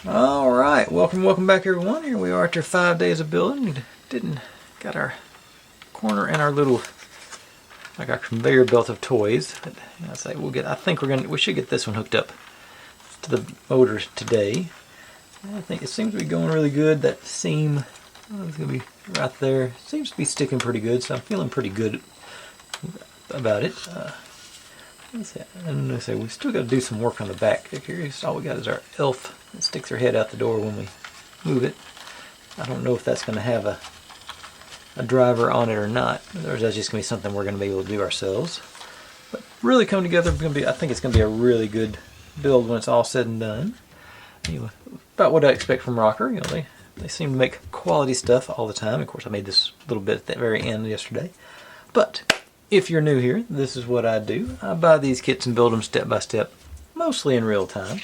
All right, welcome back, everyone. Here we are after 5 days of building. Got our corner and our little, like our conveyor belt of toys. But I think we should get this one hooked up to the motor today. I think it seems to be going really good. That seam is gonna be right there. Seems to be sticking pretty good, so I'm feeling pretty good about it. Let's see. We still got to do some work on the back. Here, all we got is our elf that sticks her head out the door when we move it. I don't know if that's going to have a driver on it or not. Or is that just going to be something we're going to be able to do ourselves? But really come together. I think it's going to be a really good build when it's all said and done. Anyway, about what I expect from ROKR. They seem to make quality stuff all the time. Of course, I made this little bit at the very end yesterday. But if you're new here, this is what I do. I buy these kits and build them step by step, mostly in real time.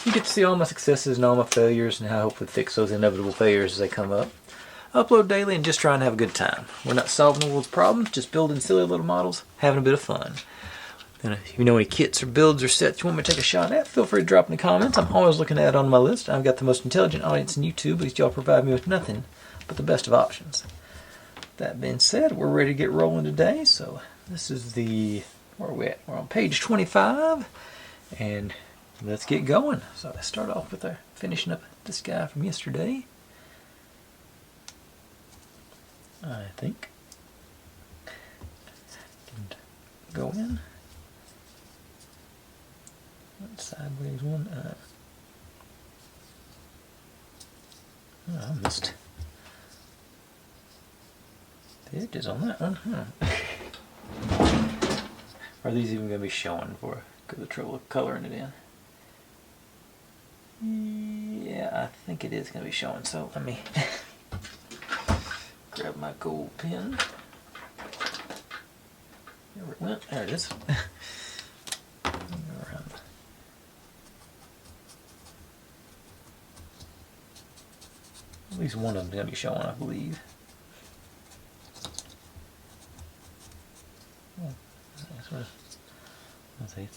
You get to see all my successes and all my failures and how I hopefully fix those inevitable failures as they come up. Upload daily and just try and have a good time. We're not solving the world's problems, just building silly little models, having a bit of fun. And if you know any kits or builds or sets you want me to take a shot at, feel free to drop in the comments. I'm always looking to add on my list. I've got the most intelligent audience in YouTube, at least y'all provide me with nothing but the best of options. That being said, we're ready to get rolling today, so this is where are we at? We're on page 25, and let's get going. So I start off with finishing up this guy from yesterday. I think. And go in. Sideways one. I missed the edges on that one, huh? Are these even going to be showing for the trouble of coloring it in? Yeah, I think it is going to be showing, so let me grab my gold pen. Where it went? There it is. At least one of them is going to be showing, I believe. Let's see.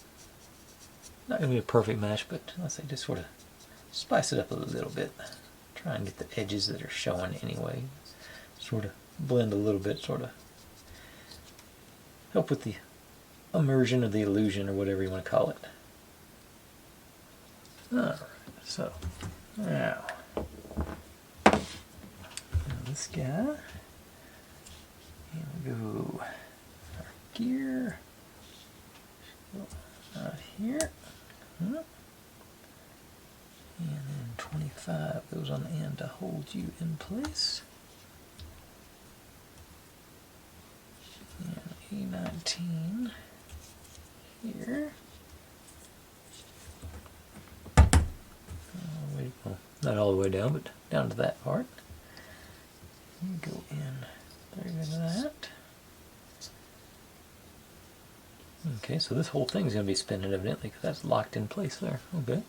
Not going to be a perfect match, but let's say just sort of spice it up a little bit. Try and get the edges that are showing anyway. Sort of blend a little bit, sort of help with the immersion or the illusion or whatever you want to call it. Alright, so now this guy. Here we go. Our gear. Right here. And then 25 goes on the end to hold you in place. And A19 here. Well, not all the way down, but down to that part. You go in there to that. Okay, so this whole thing's going to be spinning evidently because that's locked in place there. Okay.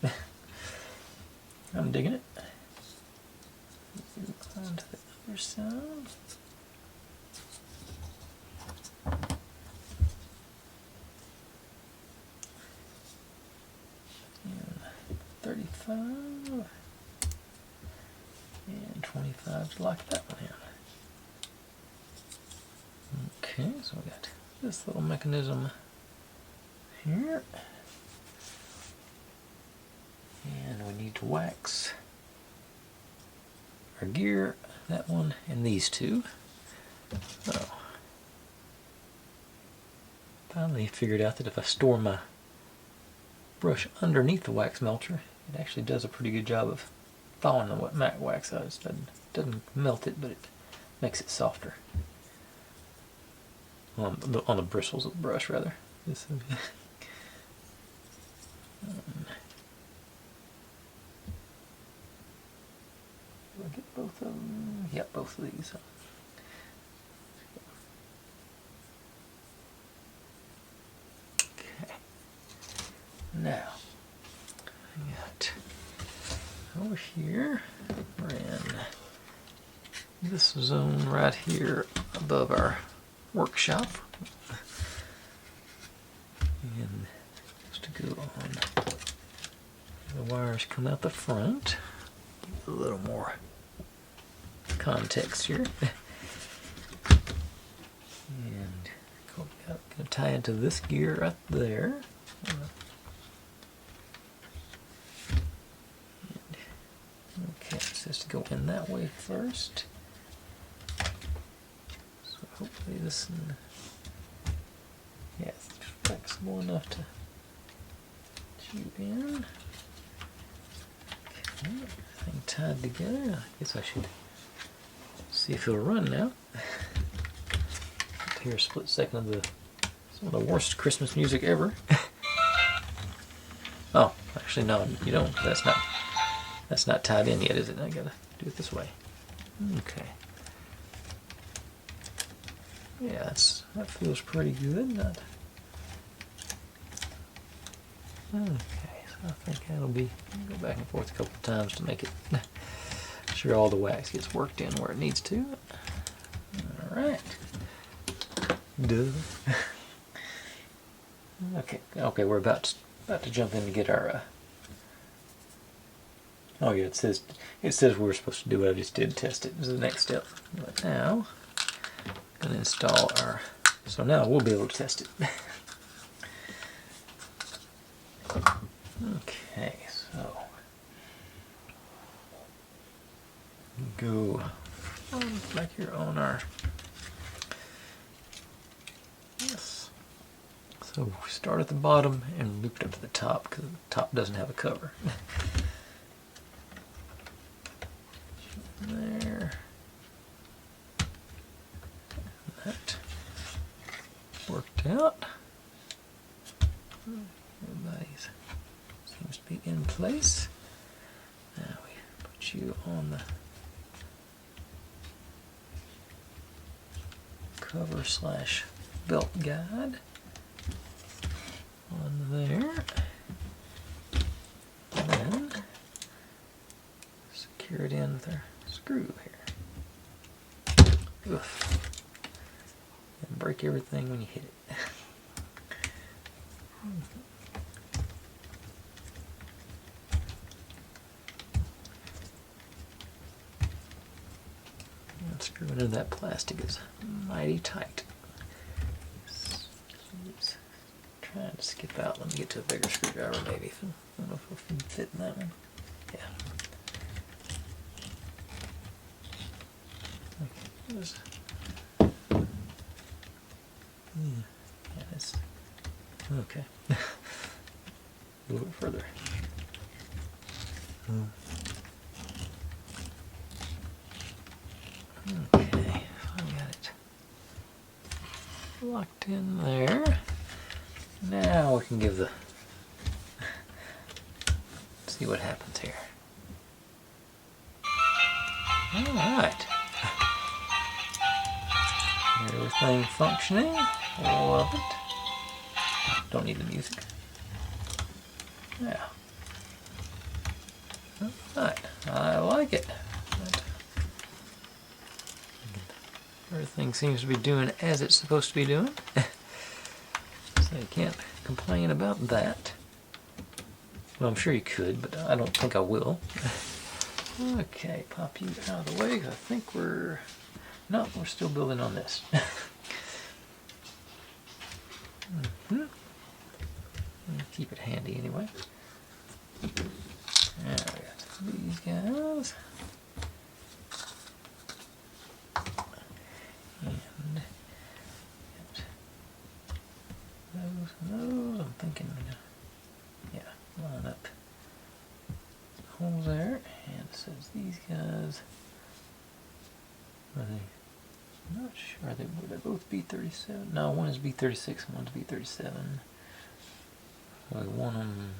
I'm digging it. On to the other side. And 35. And 25 to lock that one in. Okay, so we got this little mechanism here. And we need to wax our gear, that one, and these two. So, finally figured out that if I store my brush underneath the wax melter, it actually does a pretty good job of thawing the matte wax out. It doesn't melt it, but it makes it softer. On the bristles of the brush, rather. This do I get both of them? Yep, both of these. Okay. Now, I got over here, we're in this zone right here above our workshop. And just to go on, the wires come out the front. a little more context here. And going to tie into this gear right there. Okay, it says to go in that way first. So hopefully this one, yeah, it's flexible enough to tube in. Okay, everything tied together. I guess I should see if it'll run now. Hear a split second of some of the worst Christmas music ever. Oh, actually no, you don't. That's not tied in yet, is it? I gotta do it this way. Okay. Yeah, that feels pretty good. Okay, so I think that'll be. Go back and forth a couple of times to make it sure all the wax gets worked in where it needs to. All right. Duh. Okay, we're about to jump in to get our. Oh yeah, it says we were supposed to do what I just did. Test it. This is the next step. But now, I'm gonna install our. So now we'll be able to test it. Okay, so go back here on our. Yes. So we start at the bottom and loop it up to the top because the top doesn't have a cover. There. That worked out. Everybody's seems to be in place. Now we put you on the cover / belt guide on there, and then secure it in with our screw here. Oof. And break everything when you hit it. And screwing into that plastic is mighty tight. Trying to skip out. Let me get to a bigger screwdriver maybe. I don't know if it can fit in that one. Yeah. Okay. Yeah, that's okay. A little bit further. Okay, I got it locked in there. Now we can give the see what happens here. All right, everything functioning. Love it. Don't need the music. Yeah. All right, I like it. Everything seems to be doing as it's supposed to be doing. So you can't complain about that. Well, I'm sure you could, but I don't think I will. Okay, pop you out of the way. I think we're still building on this. Keep it handy anyway. Now we got these guys. And those, I'm thinking, yeah, line up holes there, and it says these guys, are they, I'm not sure, would they both B37? No, one is B36 and one's B37. So we want them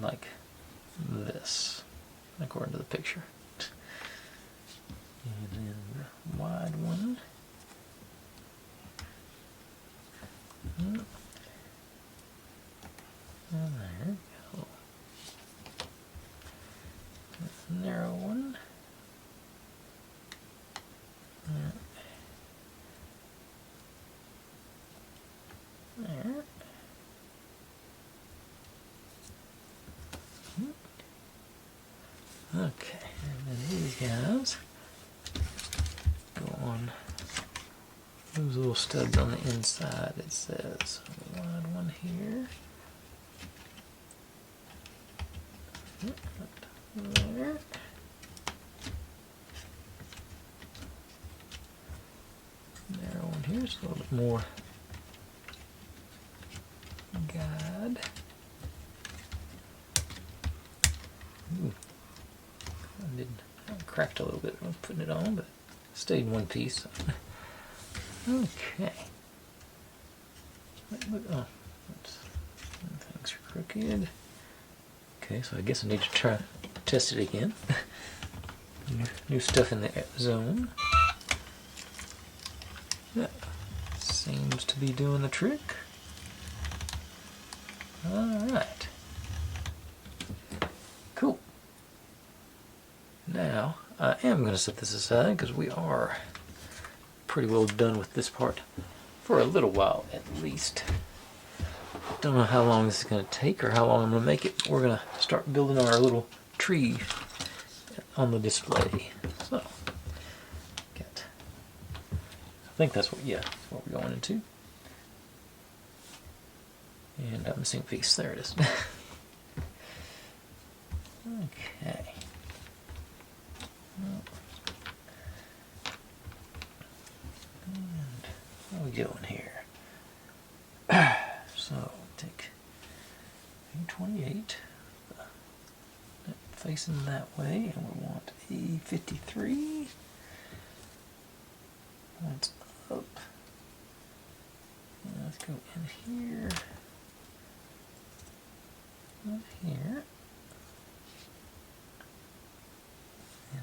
like this, according to the picture. And then the wide one. And there we go. The narrow one. There. There. Okay, and then these guys go on those little studs on the inside. It says wide one here. There. Narrow one here, it's a little bit more guide. Ooh. I cracked a little bit when putting it on, but stayed in one piece. Okay. Look, oh, things are crooked. Okay, so I guess I need to try test it again. New stuff in the zone. That seems to be doing the trick. Alright. Cool. Now, I am going to set this aside because we are pretty well done with this part for a little while at least. Don't know how long this is going to take or how long I'm going to make it. We're going to start building our little tree on the display. So, I think that's what, yeah, that's what we're going into. And I'm missing a piece. There it is. Okay. And how are we going here? So take A28, facing that way, and we want A53. Points up. And let's go in here. In here. And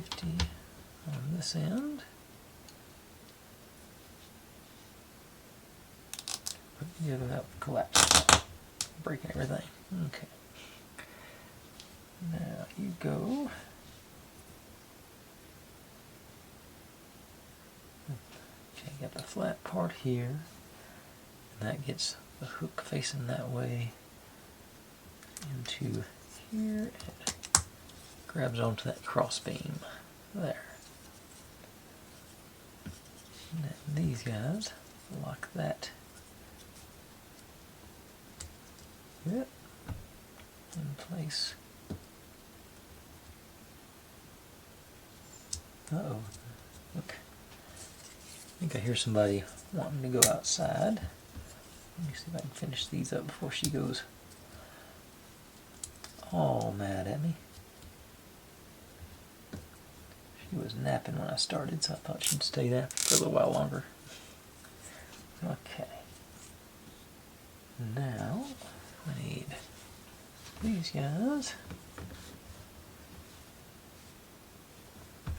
A50 on this end. Put it together without collapsing, breaking everything. Okay. Now you go. Okay, got the flat part here, and that gets the hook facing that way into here. It grabs onto that cross beam there. And then these guys lock that. Yep. In place. Uh-oh. Look. I think I hear somebody wanting to go outside. Let me see if I can finish these up before she goes all mad at me. She was napping when I started, so I thought she'd stay there for a little while longer. Okay. Now, I need these guys.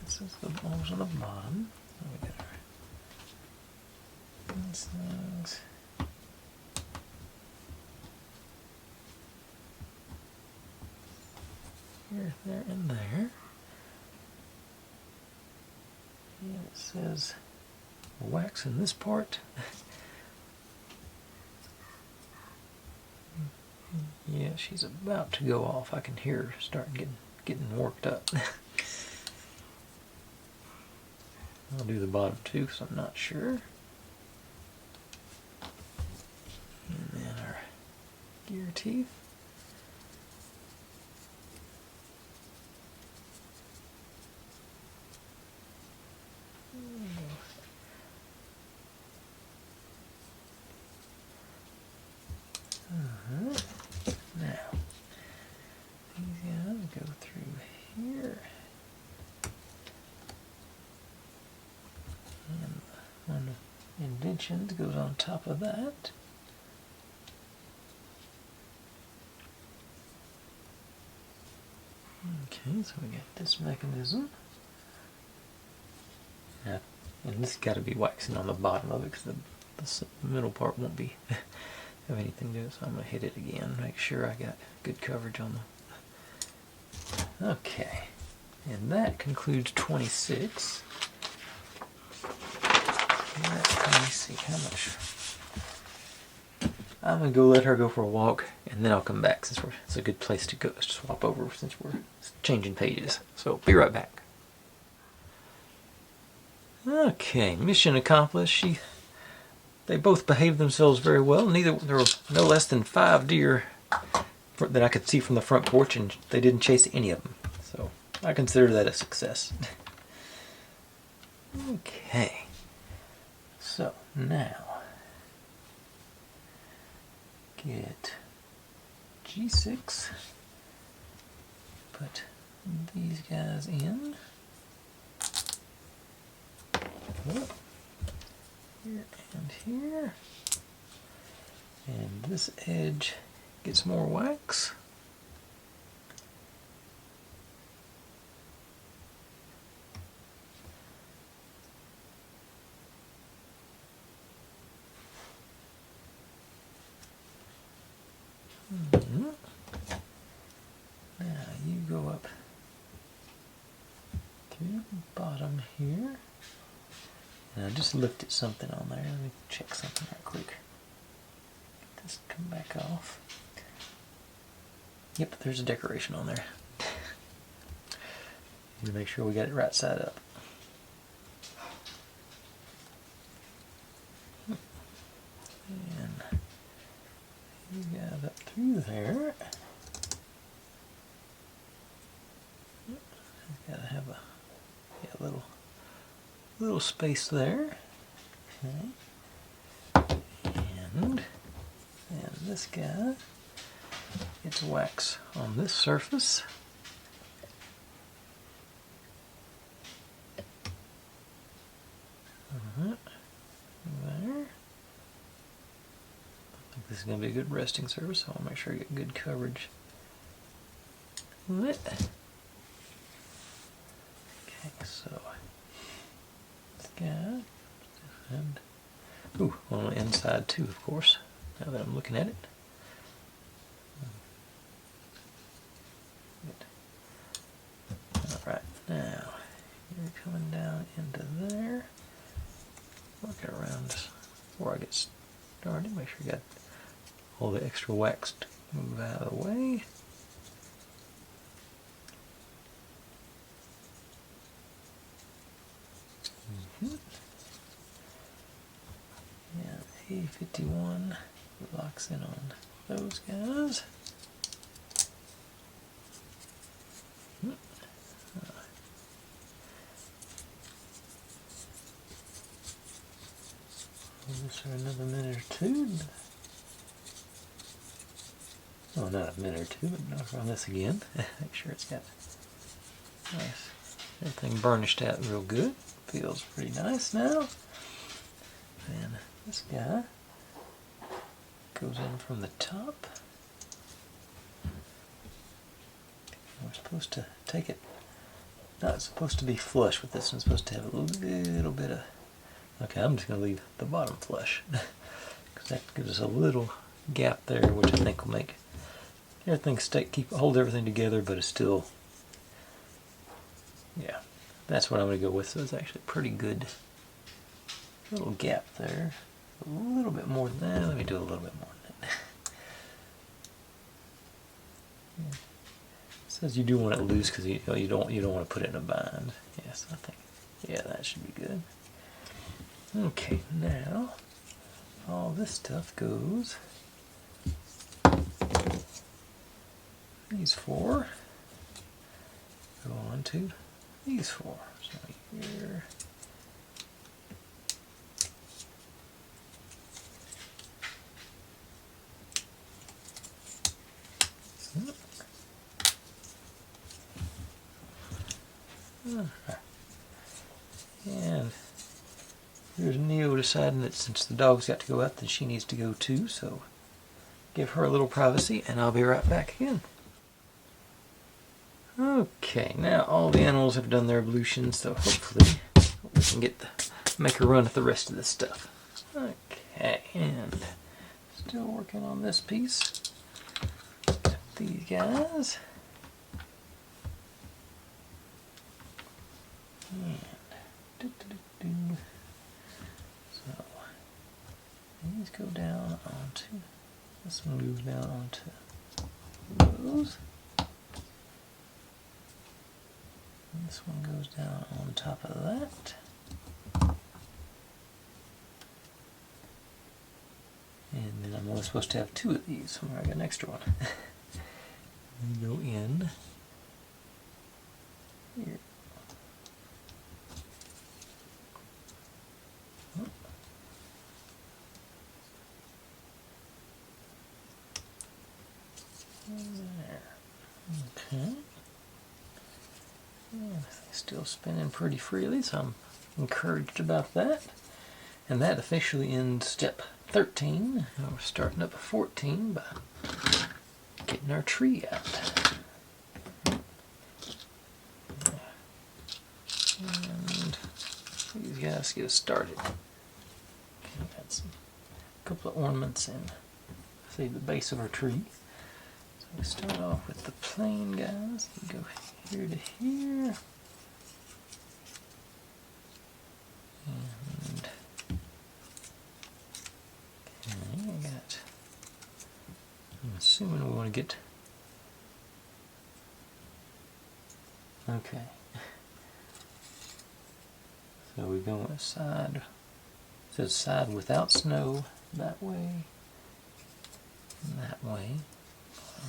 This is the balls on the bottom. Then we got our these things. Here, there, and there. And it says wax in this part. Yeah, she's about to go off. I can hear her start getting worked up. I'll do the bottom too, because I'm not sure. And then our gear teeth. Now, these guys go through here. And one indention goes on top of that. Okay, so we got this mechanism. Yeah, and this has got to be waxing on the bottom of it because the middle part won't be have anything to do. So I'm going to hit it again, make sure I got good coverage on the. Okay, and that concludes 26. Let me see how much. I'm going to go let her go for a walk and then I'll come back since it's a good place to go swap over since we're changing pages. So be right back. Okay, mission accomplished. They both behaved themselves very well. There were no less than 5 deer that I could see from the front porch, and they didn't chase any of them. So I consider that a success. Okay, so now get G6, put these guys in. Oh, here and here, and this edge gets more wax. Now you go up through the bottom here. And I just looked at something on there. Let me check something right quick. Get this come back off. Yep, there's a decoration on there. Need to make sure we got it right side up. And you got up through there. Gotta have a little space there. Okay. And this guy gets wax on this surface. There. I think this is going to be a good resting surface, so I'll make sure I get good coverage. Okay, so this guy, and on the inside too, of course, now that I'm looking at it. Alright, now you're coming down into there. Work it around just before I get started. Make sure you got all the extra wax to move out of the way. Yeah, A51 locks in on those guys. This for another minute or two. Oh, not a minute or two, but knock on this again. Make sure it's got nice, everything burnished out real good. Feels pretty nice now. And this guy goes in from the top. We're supposed to take it. Not supposed to be flush with this one. It's supposed to have a little bit of. Okay, I'm just going to leave the bottom flush because that gives us a little gap there, which I think will make everything hold everything together, but it's still, yeah, that's what I'm going to go with. So it's actually a pretty good little gap there. A little bit more than that. Let me do a little bit more than that. Yeah. It says you do want it loose because you don't want to put it in a bind. Yes, I think, yeah, that should be good. Okay, now all this stuff goes. These 4 go on to these 4. So here. And here's Neo deciding that since the dog's got to go out, then she needs to go too, so give her a little privacy, and I'll be right back again. Okay, now all the animals have done their ablutions, so hopefully we can make a run at the rest of this stuff. Okay, and still working on this piece. Got these guys. And so these go down onto This one goes down onto those. And this one goes down on top of that. And then I'm only supposed to have 2 of these, so I got an extra one. Go in here. There. Okay. Yeah, they're still spinning pretty freely, so I'm encouraged about that. And that officially ends step 13. Now we're starting up 14 by getting our tree out. And these guys get us started. Okay, got a couple of ornaments and see the base of our tree. So we start off with the plain guys. You go here to here. And okay, I got. I'm assuming we want to get. Okay. So we go with side. It says side without snow that way. And that way.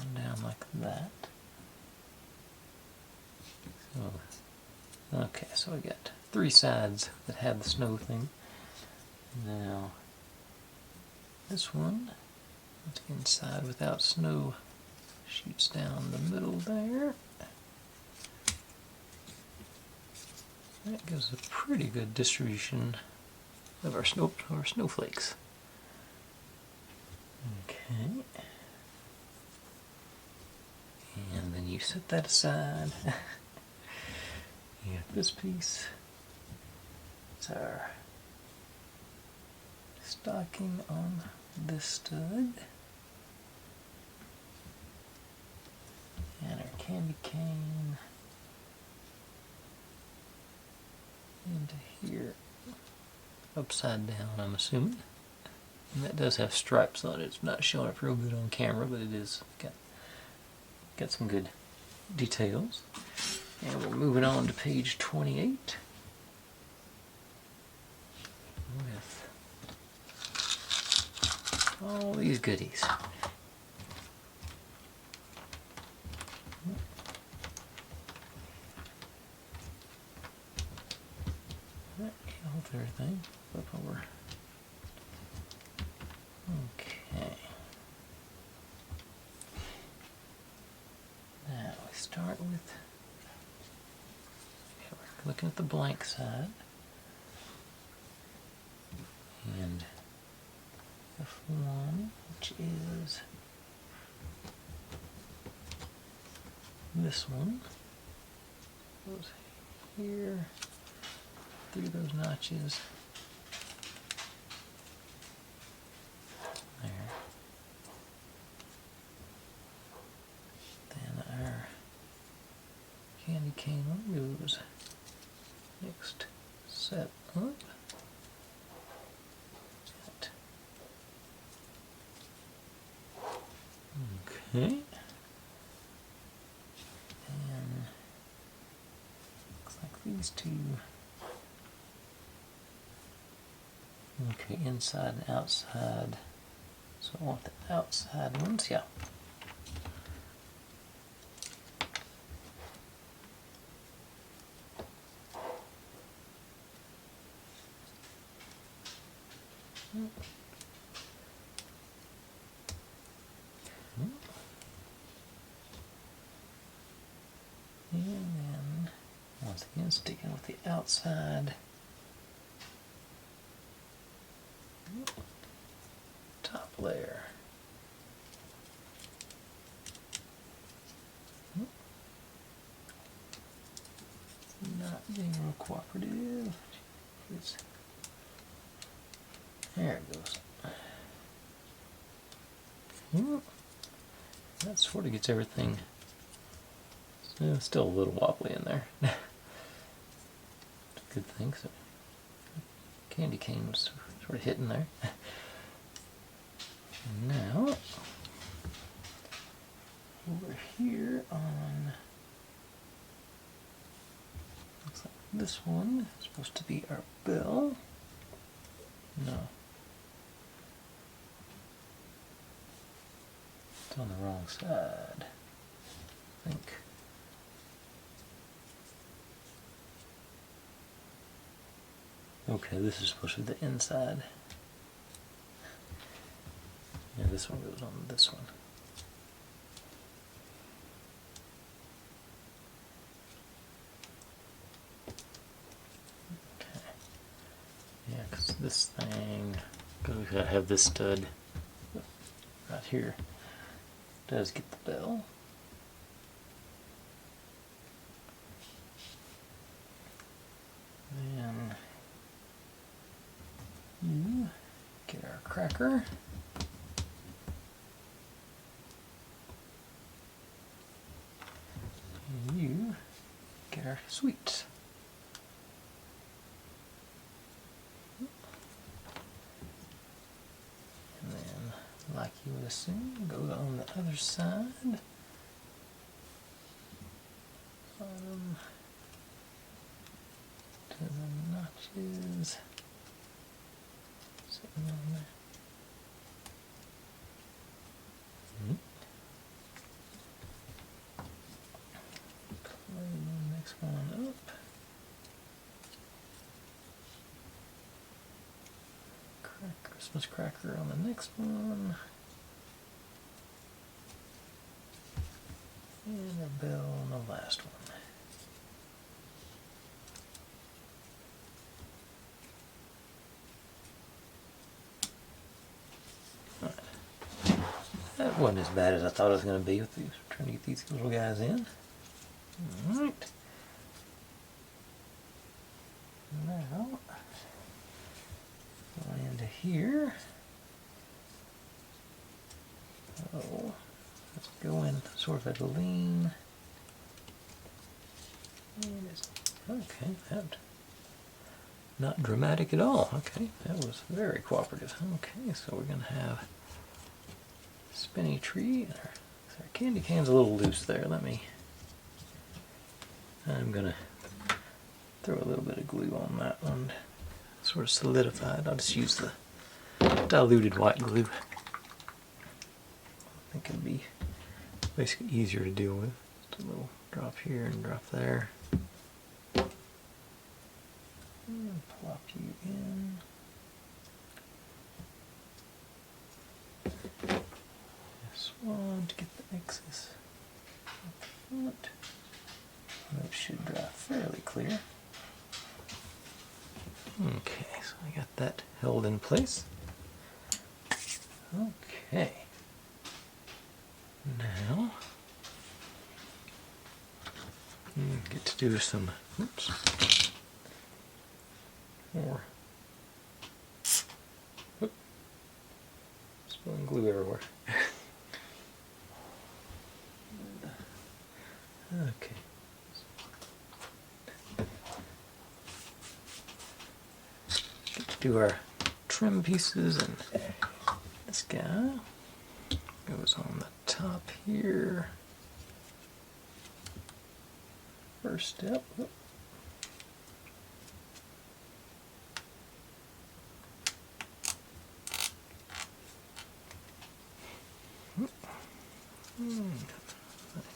On down like that. So, okay, so we got 3 sides that have the snow thing. Now, this one, it's inside without snow, shoots down the middle there. That gives a pretty good distribution of our snowflakes. Okay. And then you set that aside. You got this piece. It's our stocking on this stud. And our candy cane into here. Upside down, I'm assuming. And that does have stripes on it. It's not showing up real good on camera, but it is got some good details. And we're moving on to page 28 with all these goodies. That holds everything. Flip over. Okay. Now we start with. Looking at the blank side, and F1, which is this one, goes here, through those notches, there. Then our candy cane one goes next set up. Okay. And looks like these two. Okay, inside and outside. So I want the outside ones, yeah. And then, once again, sticking with the outside. Top layer. Not being real cooperative. There it goes. That sort of gets everything. Still a little wobbly in there. Good thing. So candy cane was sort of hitting there. And now on, looks like this one is supposed to be our bell. No. It's on the wrong side, I think. Okay, this is supposed to be the inside. Yeah, this one goes on this one. Okay. Yeah, because this thing, because we gotta have this stud right here, does get the bell. Then you get our cracker. And you get our sweets. And then, like you would assume, go on the other side. Bottom to the notches. Sitting on there. Play the next one up. Christmas cracker on the next one. And a bell on the last one. That wasn't as bad as I thought it was going to be with these, trying to get these little guys in. Alright. Now, go into here. Oh, let's go in sort of at a lean. And it's, okay, that not dramatic at all. Okay, that was very cooperative. Okay, so we're going to have spinny tree. Our candy can's a little loose there. I'm gonna throw a little bit of glue on that one, sort of solidify it. I'll just use the diluted white glue. I think it'll be basically easier to deal with. Just a little drop here and drop there. And plop you in. This one to get the excess up front. That should dry fairly clear. Okay, so I got that held in place. Okay. Now, we get to do some, oops, more. Oop, spilling glue everywhere. Okay. Get to do our trim pieces, and this guy goes on the top here. First step. Whoop.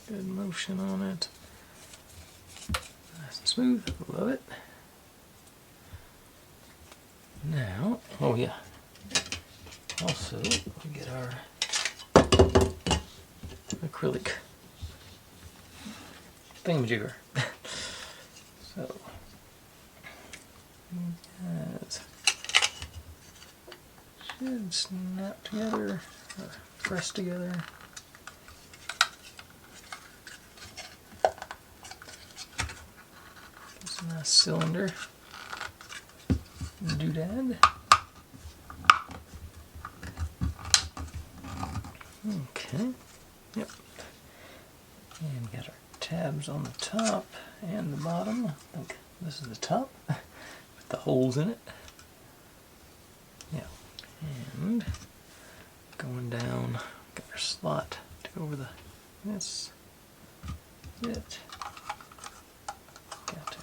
Good motion on it. Nice and smooth. Love it. Now, oh yeah. Also, we get our acrylic thingamajigger. So, guys should snap together, or press together. It's a nice cylinder doodad. Okay, yep. And got our tabs on the top and the bottom. I think this is the top with the holes in it. Yeah, and going down, got our slot to go over this. fit. Got to.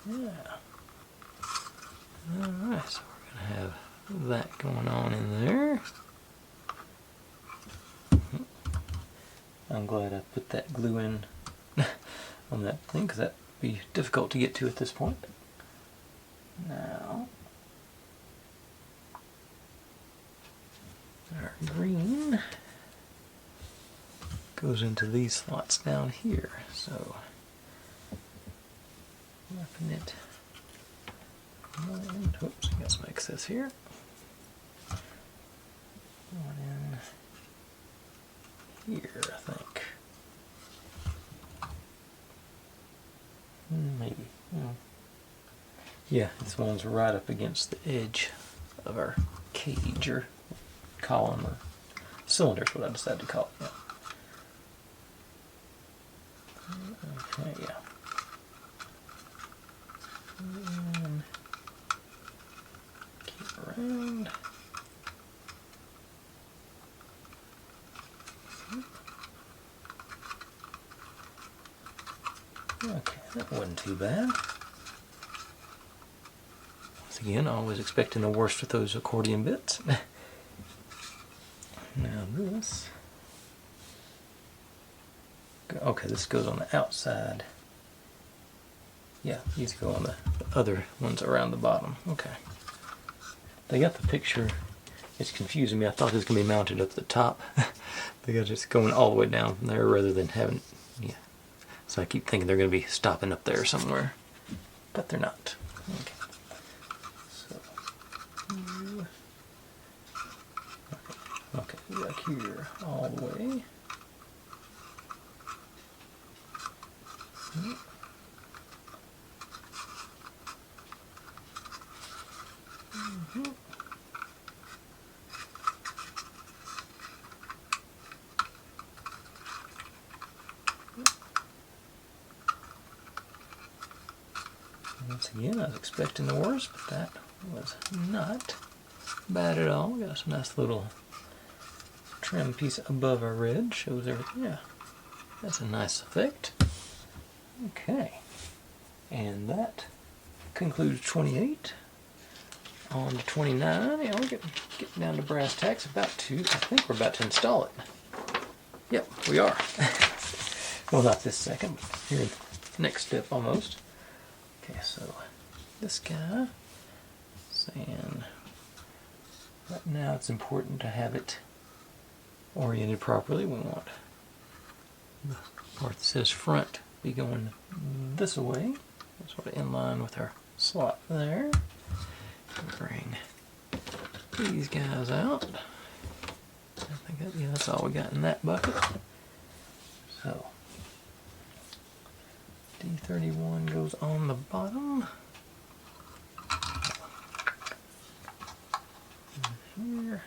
Yeah. Alright, so we're going to have that going on in there. I'm glad I put that glue in on that thing, because that'd be difficult to get to at this point. Now, our green goes into these slots down here, so wrapping it. Oops, got some excess here. One in here, I think. Maybe. Yeah, this one's right up against the edge of our cage or column or cylinder is what I decided to call it. Yeah. Okay, yeah. And keep around. Okay, that wasn't too bad. Once again, always expecting the worst with those accordion bits. Now this. Okay, this goes on the outside. Yeah, these go on the other ones around the bottom. Okay. They got the picture. It's confusing me. I thought it was going to be mounted up the top. They got just going all the way down from there rather than having, yeah. So I keep thinking they're going to be stopping up there somewhere, but they're not. Okay. So, okay, back here all the way. Once again, I was expecting the worst, but that was not bad at all. Got some nice little trim piece above our red. Shows everything. Yeah, that's a nice effect. Okay, and that concludes 28. On to 29. Yeah, we're getting down to brass tacks. I think we're about to install it. Yep, we are. Well, not this second, but here, next step almost. Okay, so this guy, saying right now it's important to have it oriented properly. We want the part that says front be going this way, sort of in line with our slot there. Bring these guys out. I think that's all we got in that bucket. So D31 goes on the bottom. Here.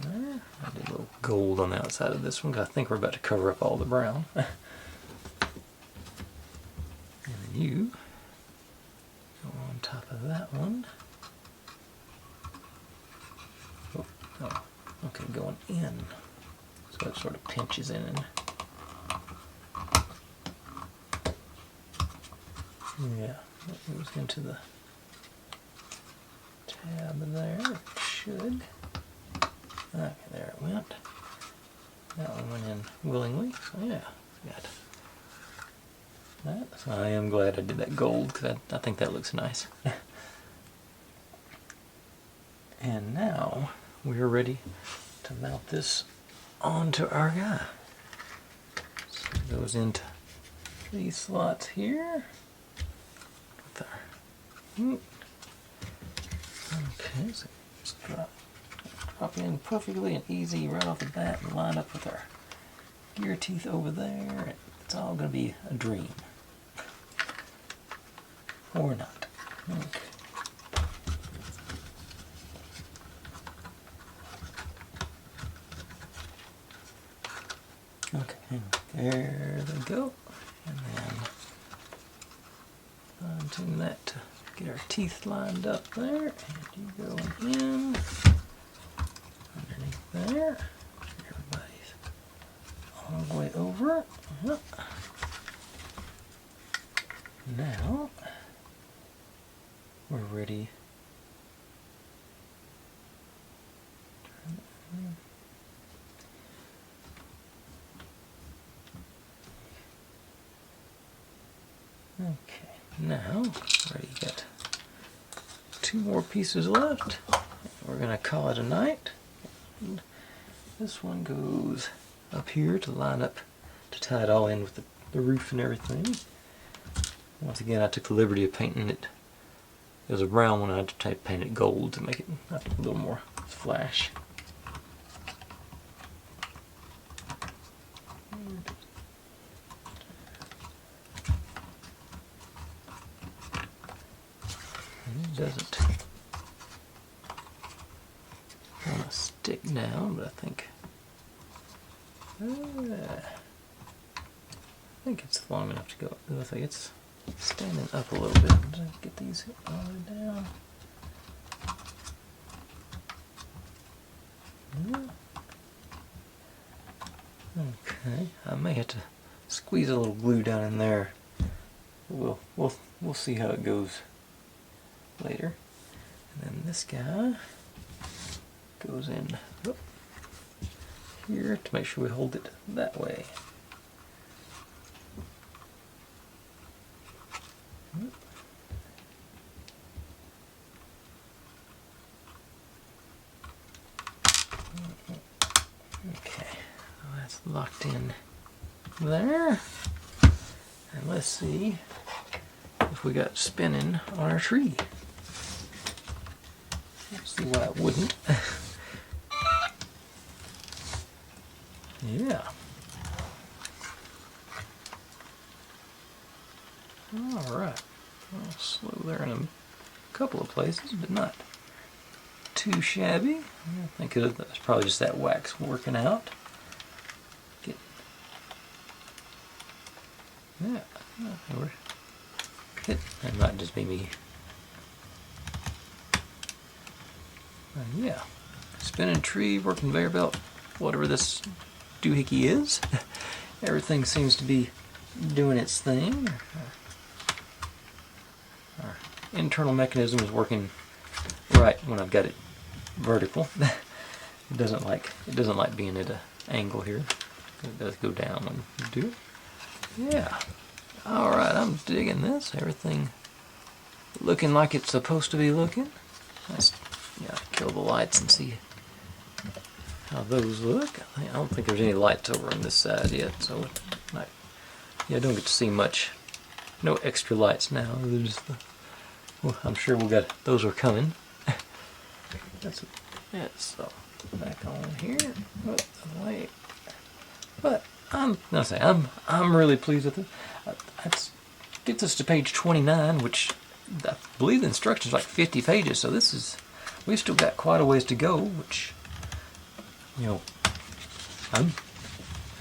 There. I did a little gold on the outside of this one because I think we're about to cover up all the brown. And then you go on top of that one. Oh, okay, going in. So it sort of pinches in. Yeah, that goes into the tab there. It should. Okay, there it went. That one went in willingly. So yeah, got that. So I am glad I did that gold because I think that looks nice. And now we're ready to mount this onto our guy. So it goes into these slots here. With our, okay, so just drop in perfectly and easy right off the bat and line up with our gear teeth over there. It's all going to be a dream. Or not. Okay. Okay, there they go. And then fine-tune that to get our teeth lined up there. And you go in underneath there. all the way over. Now we're ready. Okay, now already got 2 more pieces left. We're gonna call it a night. And this one goes up here to line up to tie it all in with the roof and everything. Once again, I took the liberty of painting it. It was a brown one. I had to paint it gold to make it a little more flash. It doesn't want to stick down, but I think it's long enough to go. I think it's standing up a little bit. Get these all the way down. Okay, I may have to squeeze a little glue down in there. We'll see how it goes later. And then this guy goes in here to make sure we hold it that way. Okay, well, that's locked in there. And let's see if we got spinning on our tree. Let's see why it wouldn't. Yeah. Alright. Well, slow there in a couple of places, but not too shabby. I think that's probably just that wax working out. Yeah. That might just be me. Yeah. Spinning tree, working conveyor belt, whatever this doohickey is. Everything seems to be doing its thing. Our internal mechanism is working right when I've got it vertical. It doesn't like being at an angle here. It does go down when you do it. Yeah. Alright, I'm digging this. Everything looking like it's supposed to be looking. Let's kill the lights and see how those look. I don't think there's any lights over on this side yet, so I don't get to see much. No extra lights now. There's well, I'm sure those are coming. That's it. So back on here. Wait. But I'm really pleased with it. Let's get this to page 29, which I believe the instructions are like 50 pages. So we've still got quite a ways to go, which, I'm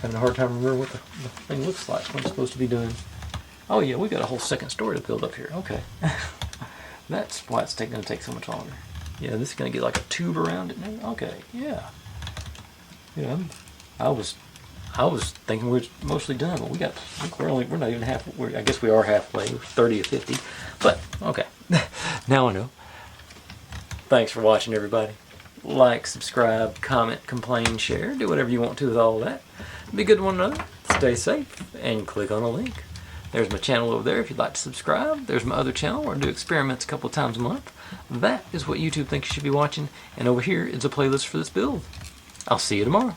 having a hard time remembering what the thing looks like, what it's supposed to be doing. Oh yeah, we got a whole second story to build up here. Okay. That's why it's going to take so much longer. Yeah, this is going to get like a tube around it now. Okay, yeah. Yeah, I was thinking we were mostly done, but we're not even half. I guess we are halfway, 30 or 50. But okay, now I know. Thanks for watching, everybody. Like, subscribe, comment, complain, share, do whatever you want to with all that. Be good to one another. Stay safe, and click on the link. There's my channel over there if you'd like to subscribe. There's my other channel where I do experiments a couple of times a month. That is what YouTube thinks you should be watching. And over here is a playlist for this build. I'll see you tomorrow.